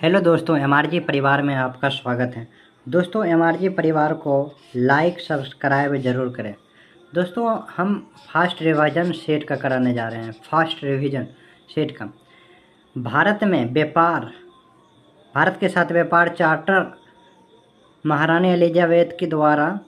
Hello दोस्तों, MRG परिवार में आपका स्वागत है। दोस्तों, एमआरजी परिवार को लाइक सब्सक्राइब ज़रूर करें। दोस्तों, हम फास्ट रिवीजन सेट का कराने जा रहे हैं। फास्ट रिवीजन सेट का भारत के साथ व्यापार चार्टर महारानी एलिजाबेथ के द्वारा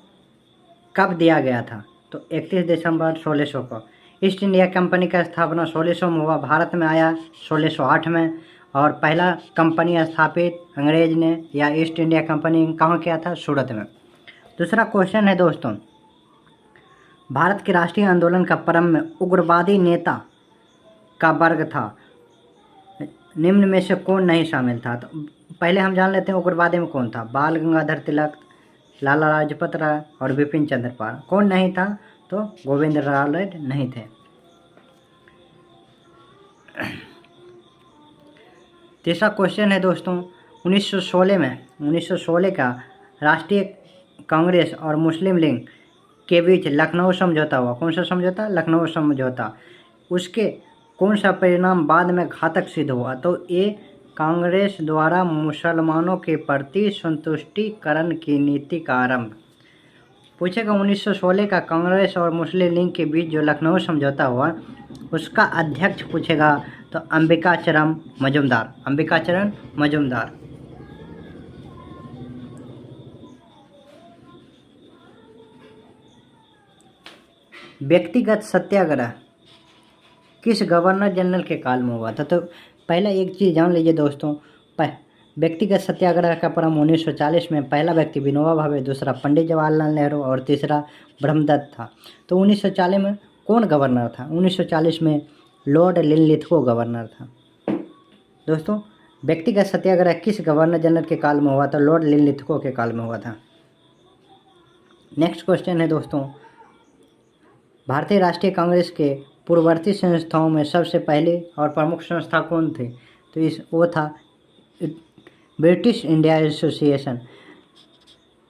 कब दिया गया था? तो 31 दिसंबर 1600 को। ईस्ट इंडिया कंपनी का स्थापना 1600 में हुआ, भारत में आया 1608 में। और पहला कंपनी स्थापित अंग्रेज ने या ईस्ट इंडिया कंपनी कहाँ किया था? सूरत में। दूसरा क्वेश्चन है दोस्तों, भारत के राष्ट्रीय आंदोलन का प्रारंभ में उग्रवादी नेता का वर्ग था, निम्न में से कौन नहीं शामिल था? तो पहले हम जान लेते हैं उग्रवादी में कौन था। बाल गंगाधर तिलक, लाला लाजपत राय और बिपिन चंद्र पाल। कौन नहीं था? तो गोविंद रावल नहीं थे। तीसरा क्वेश्चन है दोस्तों, 1916 का राष्ट्रीय कांग्रेस और मुस्लिम लीग के बीच लखनऊ समझौता हुआ। कौन सा समझौता? लखनऊ समझौता। उसके कौन सा परिणाम बाद में घातक सिद्ध हुआ? तो ये कांग्रेस द्वारा मुसलमानों के प्रति संतुष्टिकरण की नीति का आरंभ। पूछेगा 1916 का कांग्रेस और मुस्लिम लीग के बीच जो लखनऊ समझौता हुआ उसका अध्यक्ष पूछेगा तो अंबिकाचरण मजूमदार। व्यक्तिगत सत्याग्रह किस गवर्नर जनरल के काल में हुआ था? तो पहला एक चीज़ जान लीजिए दोस्तों, व्यक्तिगत सत्याग्रह का प्रारंभ 1940 में। पहला व्यक्ति विनोबा भावे, दूसरा पंडित जवाहरलाल नेहरू और तीसरा ब्रह्मदत्त था। तो 1940 में कौन गवर्नर था? 1940 में लॉर्ड लिनलिथगो गवर्नर था। दोस्तों, व्यक्तिगत सत्याग्रह किस गवर्नर जनरल के काल में हुआ था? लॉर्ड लिनलिथगो के काल में हुआ था। नेक्स्ट क्वेश्चन है दोस्तों, भारतीय राष्ट्रीय कांग्रेस के पूर्ववर्ती संस्थाओं में सबसे पहली और प्रमुख संस्था कौन थी? तो वो था ब्रिटिश इंडिया एसोसिएशन।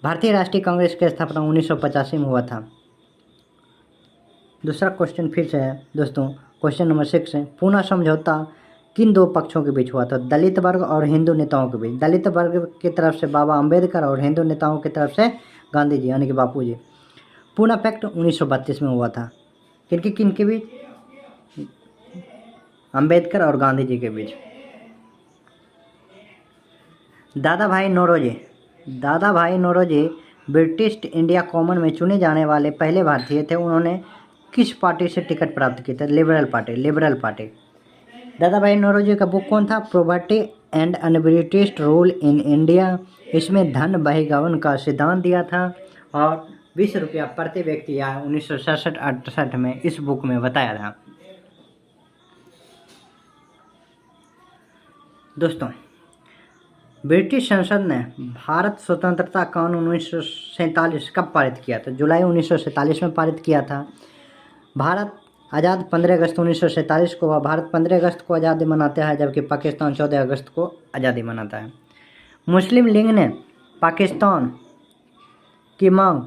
भारतीय राष्ट्रीय कांग्रेस की स्थापना 1985 में हुआ था। दूसरा क्वेश्चन फिर से है दोस्तों, क्वेश्चन नंबर 6 है, पूना समझौता किन दो पक्षों के बीच हुआ था? दलित वर्ग और हिंदू नेताओं के बीच। दलित वर्ग की तरफ से बाबा अम्बेडकर और हिंदू नेताओं की तरफ से गांधी जी यानी कि बापू जी। पूना पैक्ट 1932 में हुआ था। किन के बीच? अम्बेडकर और गांधी जी के बीच। दादा भाई नौरोजी ब्रिटिश इंडिया कॉमन में चुने जाने वाले पहले भारतीय थे। उन्होंने किस पार्टी से टिकट प्राप्त की थी? Liberal party. Dadabhai Naoroji का बुक कौन था? Poverty and unbritish rule in India. इसमें धन बहिर्गमन का सिद्धांत दिया था और 20 रुपया प्रति व्यक्ति या 1967-68 में इस बुक में बताया था। दोस्तों, ब्रिटिश संसद ने भारत स्वतंत्रता कानून 1947 कब पारित किया था? जुलाई 1947 में पारित किया था। भारत आज़ाद 15 अगस्त 1947 को हुआ। भारत 15 अगस्त को आज़ादी मनाता है जबकि पाकिस्तान 14 अगस्त को आज़ादी मनाता है। मुस्लिम लीग ने पाकिस्तान की मांग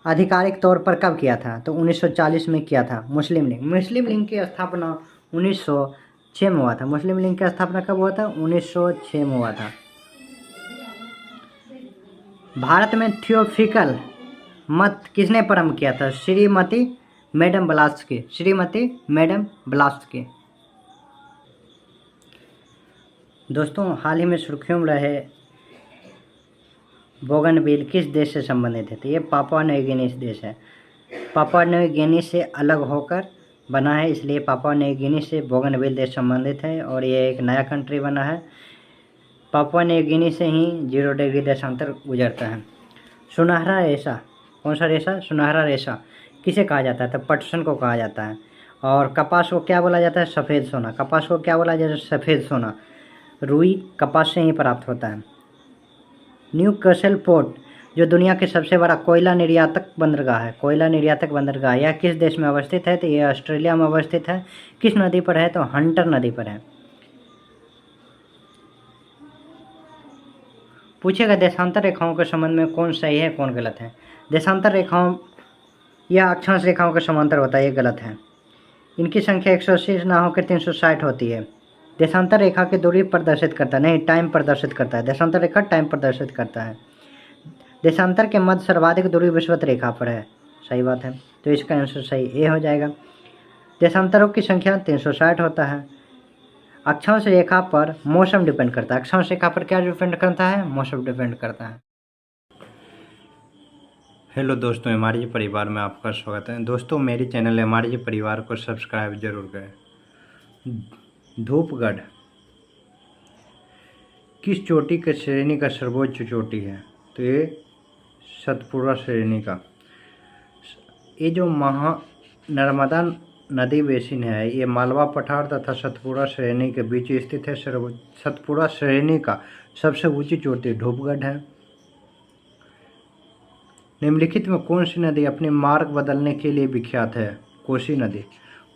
आधिकारिक तौर पर कब किया था? तो 1940 में किया था। मुस्लिम लीग की स्थापना 1906 में हुआ था। मुस्लिम लीग की स्थापना कब हुआ था? 1906 में हुआ था। भारत में थियोसॉफिकल मत किसने प्रारंभ किया था? श्रीमती मैडम ब्लास्की। दोस्तों, हाल ही में सुर्खियों में रहे बोगनविल किस देश से संबंधित है? तो ये पापुआ न्यू गिनी देश है। पापुआ न्यू गिनी से अलग होकर बना है, इसलिए पापुआ न्यू गिनी से बोगनविल देश संबंधित है और ये एक नया कंट्री बना है। पापुआ न्यू गिनी से ही 0 डिग्री देशांतर गुजरता है। सुनहरा रेशा, कौन सा रेशा? सुनहरा रेशा किसे कहा जाता है? तो पटसन को कहा जाता है। और कपास को क्या बोला जाता है? सफ़ेद सोना। कपास को क्या बोला जाता है? सफ़ेद सोना। रुई कपास से ही प्राप्त होता है। न्यू कैसल पोर्ट जो दुनिया के सबसे बड़ा कोयला निर्यातक बंदरगाह यह किस देश में अवस्थित है? तो यह ऑस्ट्रेलिया में अवस्थित है। किस नदी पर है? तो हंटर नदी पर है। पूछेगा देशांतर रेखाओं के संबंध में कौन सही है कौन गलत है? देशांतर रेखाओं या अक्षांश रेखाओं के समांतर होता है, ये गलत है। इनकी संख्या 180 ना होकर 360 होती है। देशांतर रेखा की दूरी प्रदर्शित करता है, नहीं टाइम प्रदर्शित करता है। देशांतर रेखा टाइम प्रदर्शित करता है। देशांतर के मध्य सर्वाधिक दूरी विषुवत रेखा पर है, सही बात है, तो इसका आंसर सही ए हो जाएगा। देशांतरों की संख्या 360 होता है। अक्षांश रेखा पर मौसम डिपेंड करता है। अक्षांश रेखा पर क्या डिपेंड करता है? मौसम डिपेंड करता है। हेलो दोस्तों, एमआरजी परिवार में आपका स्वागत है। दोस्तों मेरी चैनल एमआरजी परिवार को सब्सक्राइब जरूर करें। धूपगढ़ किस चोटी के श्रेणी का सर्वोच्च चोटी है? तो ये सतपुड़ा श्रेणी का। ये जो नर्मदा नदी बेसिन है, ये मालवा पठार तथा सतपुड़ा श्रेणी के बीच स्थित है। सतपुड़ा श्रेणी का सबसे ऊंची चोटी धूपगढ़ है। निम्नलिखित में कौन सी नदी अपने मार्ग बदलने के लिए विख्यात है? कोसी नदी।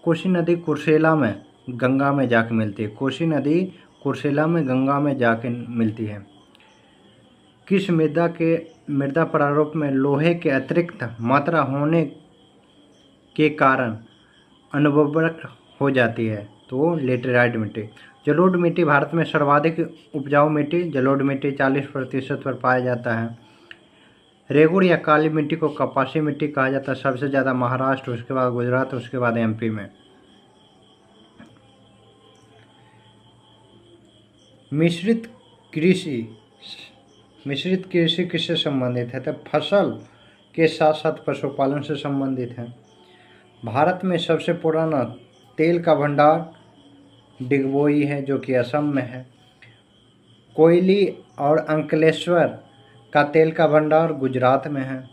कोसी नदी कुर्सेला में गंगा में जाके मिलती है। कोसी नदी कुर्सेला में गंगा में जाके मिलती है। किस मृदा प्रारूप में लोहे के अतिरिक्त मात्रा होने के कारण अनुर्वरक हो जाती है? तो लेटेराइट मिट्टी। जलोढ़ मिट्टी भारत में सर्वाधिक उपजाऊ मिट्टी जलोढ़ मिट्टी 40% पर पाया जाता है। रेगुड़ या काली मिट्टी को कपासी मिट्टी कहा जाता है। सबसे ज़्यादा महाराष्ट्र, उसके बाद गुजरात, उसके बाद एमपी में। मिश्रित कृषि किससे संबंधित है? तो फसल के साथ साथ पशुपालन से संबंधित है। भारत में सबसे पुराना तेल का भंडार डिगबोई है, जो कि असम में है। कोयली और अंकलेश्वर का तेल का भंडार गुजरात में है।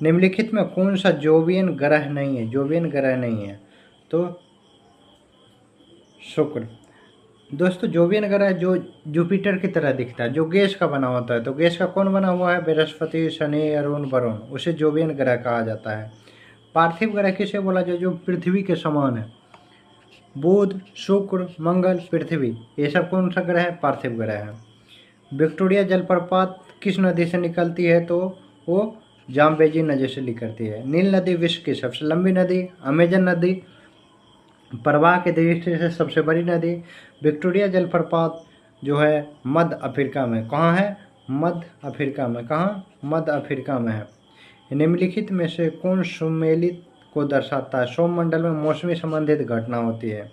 निम्नलिखित में कौन सा जोवियन ग्रह नहीं है? जोवियन ग्रह नहीं है तो शुक्र। दोस्तों जोवियन ग्रह जो जुपिटर की तरह दिखता है, जो गैस का बना होता है, तो गैस का कौन बना हुआ है? बृहस्पति, शनि, अरुण, वरुण, उसे जोवियन ग्रह कहा जाता है। पार्थिव ग्रह किसे बोला जाए? जो पृथ्वी के समान है। बुध, शुक्र, मंगल, पृथ्वी, ये सब कौन सा ग्रह है? पार्थिव ग्रह है। विक्टोरिया जलप्रपात किस नदी से निकलती है? तो वो जाम्बेजी नदी से निकलती है। नील नदी विश्व की सबसे लंबी नदी। अमेजन नदी प्रवाह की दृष्टि से सबसे बड़ी नदी। विक्टोरिया जलप्रपात जो है मध्य अफ्रीका में। कहाँ है? मध्य अफ्रीका में। कहाँ? मध्य अफ्रीका में है। निम्नलिखित में से कौन सुमेलित को दर्शाता है? सौरमंडल में मौसमी संबंधित घटना होती है।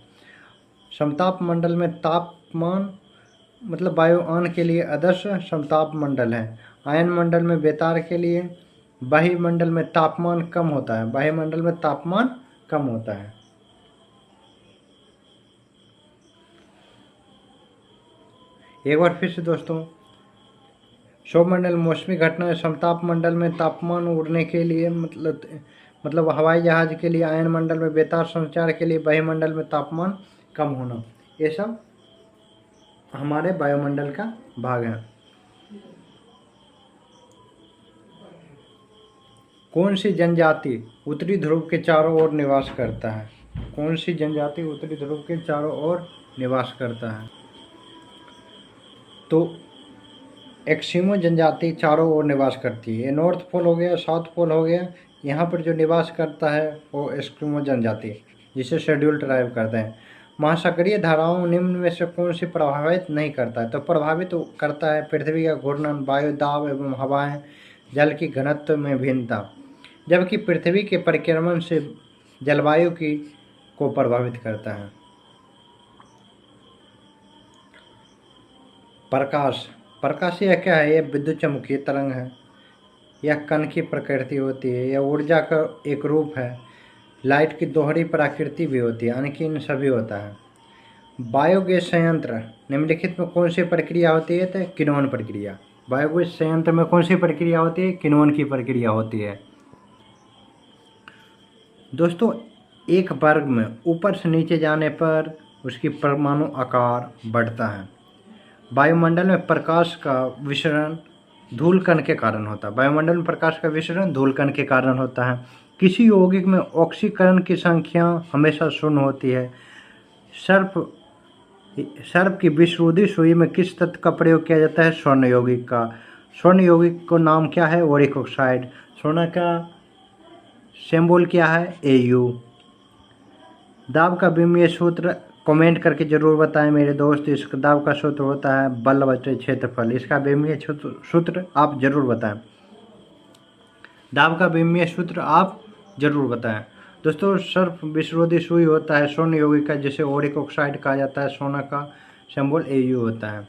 समताप मंडल में तापमान मतलब वायुयान के लिए आदर्श समताप मंडल है। आयन मंडल में बेतार के लिए। वायुमंडल में तापमान कम होता है। वायुमंडल में तापमान कम होता है। एक बार फिर से दोस्तों, सौरमंडल मौसमी घटना है। समताप मंडल में तापमान उड़ने के लिए मतलब हवाई जहाज के लिए। आयन मंडल में बेतार संचार के लिए। वायुमंडल में तापमान कम होना, ये सब हमारे वायुमंडल का भाग है। कौन सी जनजाति उत्तरी ध्रुव के चारों ओर निवास करता है? कौन सी जनजाति उत्तरी ध्रुव के चारों ओर निवास करता है? तो एक्सिमो जनजाति चारों ओर निवास करती है। ये नॉर्थ पोल हो गया, साउथ पोल हो गया। यहाँ पर जो निवास करता है वो एस्किमो जनजाति, जिसे शेड्यूल ट्राइब करते हैं। महासागरीय धाराओं निम्न में से कौन सी प्रभावित नहीं करता है? तो प्रभावित करता है पृथ्वी का घूर्णन, वायु दाब एवं हवाएं, जल की घनत्व में भिन्नता, जबकि पृथ्वी के परिक्रमण से जलवायु की को प्रभावित करता है। प्रकाश यह क्या है? यह विद्युत चुम्बकीय तरंग है। यह कण की प्रकृति होती है। यह ऊर्जा का एक रूप है। लाइट की दोहरी प्रकृति भी होती है, यानी कि इन सभी होता है। बायोगैस संयंत्र निम्नलिखित में कौन सी प्रक्रिया होती है? तो किण्वन प्रक्रिया। बायोगैस संयंत्र में कौन सी प्रक्रिया होती है? किण्वन की प्रक्रिया होती है। दोस्तों एक वर्ग में ऊपर से नीचे जाने पर उसकी परमाणु आकार बढ़ता है। वायुमंडल में प्रकाश का विसरण धूल कण के कारण होता है। वायुमंडल में प्रकाश का विसरण धूल कण के कारण होता है। किसी यौगिक में ऑक्सीकरण की संख्या हमेशा शून्य होती है। सर्प की विश्रुद्धि सुई में किस तत्व का प्रयोग किया जाता है? स्वर्ण यौगिक का। स्वर्ण यौगिक को नाम क्या है? Oric oxide. स्वर्ण का सिंबल क्या है? Au। दाब का विमीय सूत्र कमेंट करके ज़रूर बताएं मेरे दोस्त। इस दाब का सूत्र होता है बल बटे क्षेत्रफल। इसका विमीय सूत्र आप जरूर बताएं। दाब का विमीय सूत्र आप जरूर बताएं। दोस्तों सर्फ विषरोधी सुई होता है स्वर्ण यौगिक का, जिसे ओरिक ऑक्साइड कहा जाता है। सोना का सिंबल Au होता है।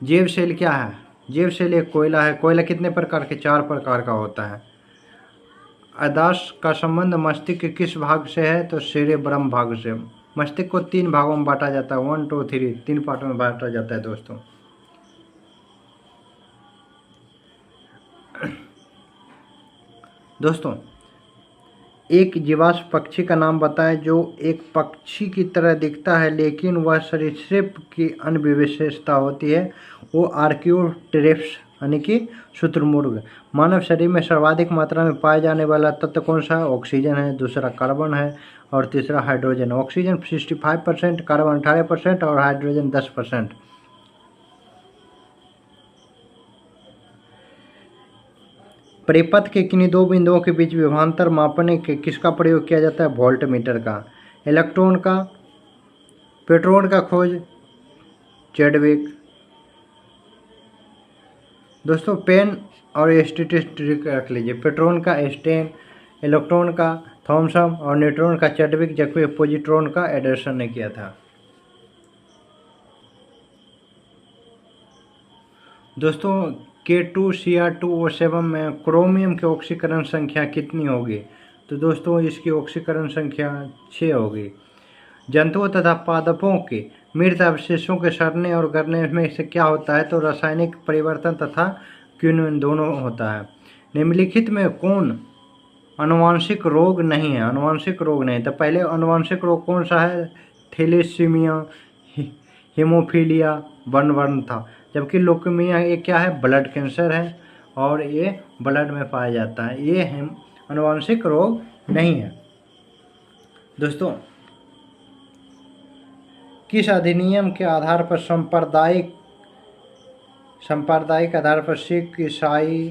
जैव सेल क्या है? जैव सेल एक कोयला है। कोयला कितने प्रकार के? 4 प्रकार का होता है। अदाश का संबंध मस्तिष्क के किस भाग से है? तो सेरेब्रम भाग से। मस्तिष्क को 3 भागों में बांटा जाता है। 1 2 3 3 पार्टों में बांटा जाता है दोस्तों। दोस्तों एक जीवाश्म पक्षी का नाम बताएं जो एक पक्षी की तरह दिखता है लेकिन वह सरीसृप की अन्य विशेषता होती है। वो आर्क्योटेरिप्स यानी कि शुतुरमुर्ग। मानव शरीर में सर्वाधिक मात्रा में पाए जाने वाला तत्व कौन सा है? ऑक्सीजन है, दूसरा कार्बन है और तीसरा हाइड्रोजन। ऑक्सीजन 65%, कार्बन 18% और हाइड्रोजन 10%। परिपथ के किन्हीं 2 बिंदुओं के बीच विभवांतर मापने के किसका प्रयोग किया जाता है? वोल्टमीटर का। इलेक्ट्रॉन का प्रोटॉन का खोज चैडविक। दोस्तों पेन और स्टैटिस्टिक रख लीजिए। प्रोटॉन का एस्टेन, इलेक्ट्रॉन का थॉमसन और न्यूट्रॉन का चैडविक, जबकि पॉजिट्रॉन का एडरसन ने किया था। दोस्तों K2Cr2O7 में क्रोमियम की ऑक्सीकरण संख्या कितनी होगी? तो दोस्तों इसकी ऑक्सीकरण संख्या 6 होगी। जंतुओं तथा पादपों के मृत अवशेषों के सड़ने और गलने में से क्या होता है? तो रासायनिक परिवर्तन तथा क्यूनिन दोनों होता है। निम्नलिखित में कौन आनुवांशिक रोग नहीं है? आनुवांशिक रोग नहीं। तो पहले आनुवांशिक रोग कौन सा है? थैलेसीमिया, हीमोफीलिया, बर्न था। जबकि लुकेमिया ये क्या है? ब्लड कैंसर है और ये ब्लड में पाया जाता है। ये आनुवांशिक रोग नहीं है। दोस्तों किस अधिनियम के आधार पर सांप्रदायिक आधार पर सिख, ईसाई,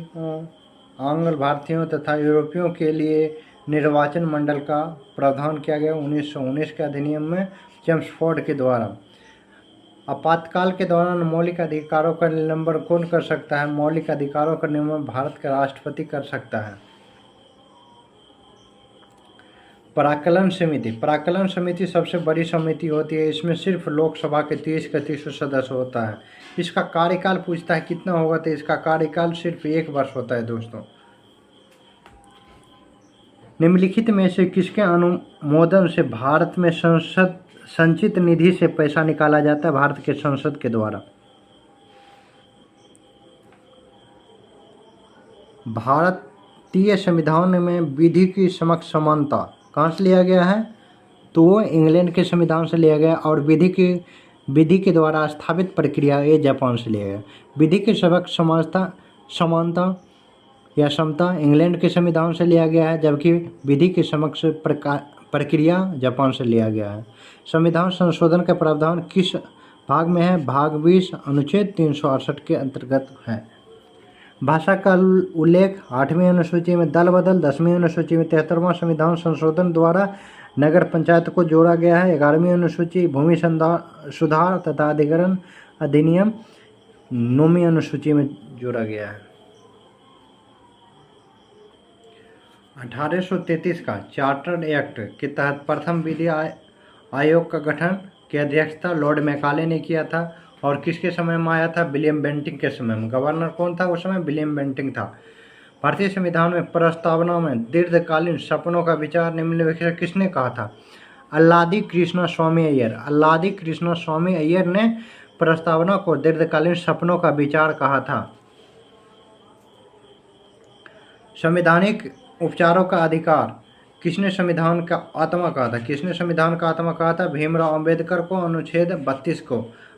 आंग्ल भारतीयों तथा यूरोपियों के लिए निर्वाचन मंडल का प्रावधान किया गया? 1919 के अधिनियम में चेम्सफोर्ड के द्वारा। आपातकाल के दौरान मौलिक अधिकारों का निलंबन कौन कर सकता है? मौलिक अधिकारों का निलंबन भारत का राष्ट्रपति कर सकता है। प्राक्कलन समिति सबसे बड़ी समिति होती है। इसमें सिर्फ लोकसभा के 30 के 30 सदस्य होता है। इसका कार्यकाल पूछता है कितना होगा? तो इसका कार्यकाल सिर्फ 1 वर्ष होता है। दोस्तों निम्नलिखित में से किसके अनुमोदन से भारत में संसद संचित निधि से पैसा निकाला जाता है? भारत के संसद के द्वारा। भारतीय संविधान में विधि की समक्ष समानता कहाँ से लिया गया है? तो वो इंग्लैंड के संविधान से लिया गया और विधि के द्वारा स्थापित प्रक्रिया ये जापान से लिया गया। विधि की समक्ष समानता या समता इंग्लैंड के संविधान से लिया गया है, जबकि विधि की समक्ष प्रक्रिया जापान से लिया गया है। संविधान संशोधन का प्रावधान किस भाग में है? भाग 20 अनुच्छेद 368 के अंतर्गत है। भाषा का उल्लेख 8वीं अनुसूची में दल बदल, 10वीं अनुसूची में 73वां संविधान संशोधन द्वारा नगर पंचायत को जोड़ा गया है। 11वीं अनुसूची भूमि सुधार तथा अधिग्रहण अधिनियम 9वीं अनुसूची में जोड़ा गया है। 1833 का चार्टर्ड एक्ट के तहत प्रथम विधि आयोग का गठन की अध्यक्षता लॉर्ड मैकाले ने किया था और किसके समय में आया था? विलियम बेंटिंग के समय में। गवर्नर कौन था उस समय? विलियम बेंटिंग था। भारतीय संविधान में प्रस्तावना में दीर्घकालीन सपनों का विचार निम्नलिखित किसने कहा था? अल्लादी कृष्णा स्वामी अय्यर ने प्रस्तावना को दीर्घकालीन सपनों का विचार कहा था। संवैधानिक उपचारों का अधिकार किसने संविधान का आत्मा कहा था? भीमराव अंबेडकर को।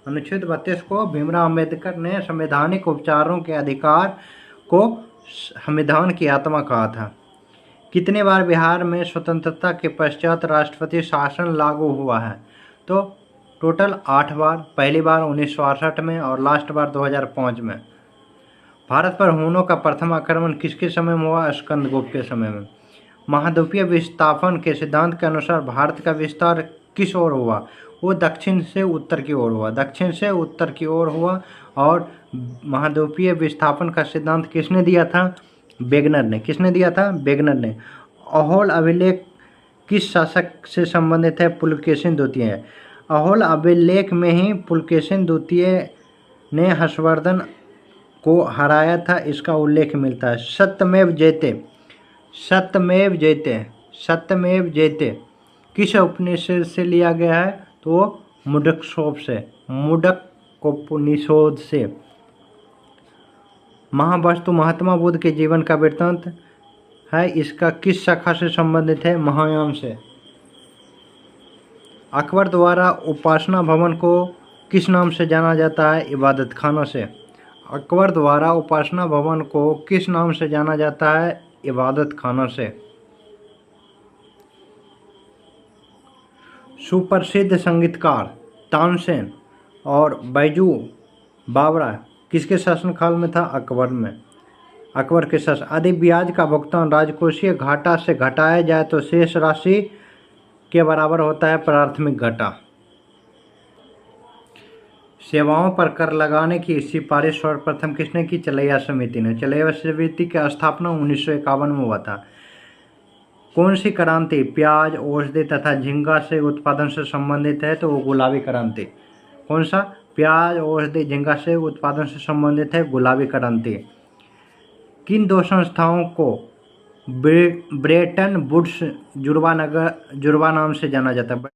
अनुच्छेद 32 को भीमराव अंबेडकर ने संवैधानिक उपचारों के अधिकार को संविधान की आत्मा कहा था। कितने बार बिहार में स्वतंत्रता के पश्चात राष्ट्रपति शासन लागू हुआ है? तो टोटल 8 बार। पहली बार 1968 में और लास्ट बार 2005 में। भारत पर हुनों का प्रथम आक्रमण किसके समय में हुआ? स्कंदगुप्त के समय में। महाद्वीपीय विस्थापन के सिद्धांत के अनुसार भारत का विस्तार किस ओर हुआ? वो दक्षिण से उत्तर की ओर हुआ, दक्षिण से उत्तर की ओर हुआ। और महाद्वीपीय विस्थापन का सिद्धांत किसने दिया था? वेगनर ने। किसने दिया था? वेगनर ने। अहोल अभिलेख किस शासक से संबंधित है? पुलकेशिन द्वितीय है। अहोल अभिलेख में ही पुलकेशिन द्वितीय ने हर्षवर्धन को हराया था, इसका उल्लेख मिलता है। सत्यमेव जयते, सत्यमेव जयते, सत्यमेव जयते किस उपनिषद से लिया गया है? तो मुंडकोपनिषद से, मुंडकोपनिषद से। महावस्तु महात्मा बुद्ध के जीवन का वृत्तांत है, इसका किस शाखा से संबंधित है? महायान से। अकबर द्वारा उपासना भवन को किस नाम से जाना जाता है? इबादत खाना से। अकबर द्वारा उपासना भवन को किस नाम से जाना जाता है? इबादत खाना से। सुप्रसिद्ध संगीतकार तानसेन और बैजू बावरा किसके शासनकाल में था? अकबर में, अकबर के शासन। यदि ब्याज का भुगतान राजकोषीय घाटा से घटाया जाए तो शेष राशि के बराबर होता है प्राथमिक घाटा। सेवाओं पर कर लगाने की सिफारिश सर्वप्रथम किसने की? चलैया समिति ने। चलैया समिति की स्थापना 1951 में हुआ था। कौन सी क्रांति प्याज, औषधि तथा झींगा से उत्पादन से संबंधित है? तो वो गुलाबी क्रांति। कौन सा? प्याज, औषधि, झींगा से उत्पादन से संबंधित है गुलाबी क्रांति। किन दो संस्थाओं को ब्रेटन वुड्स जुड़वा नाम से जाना जाता है?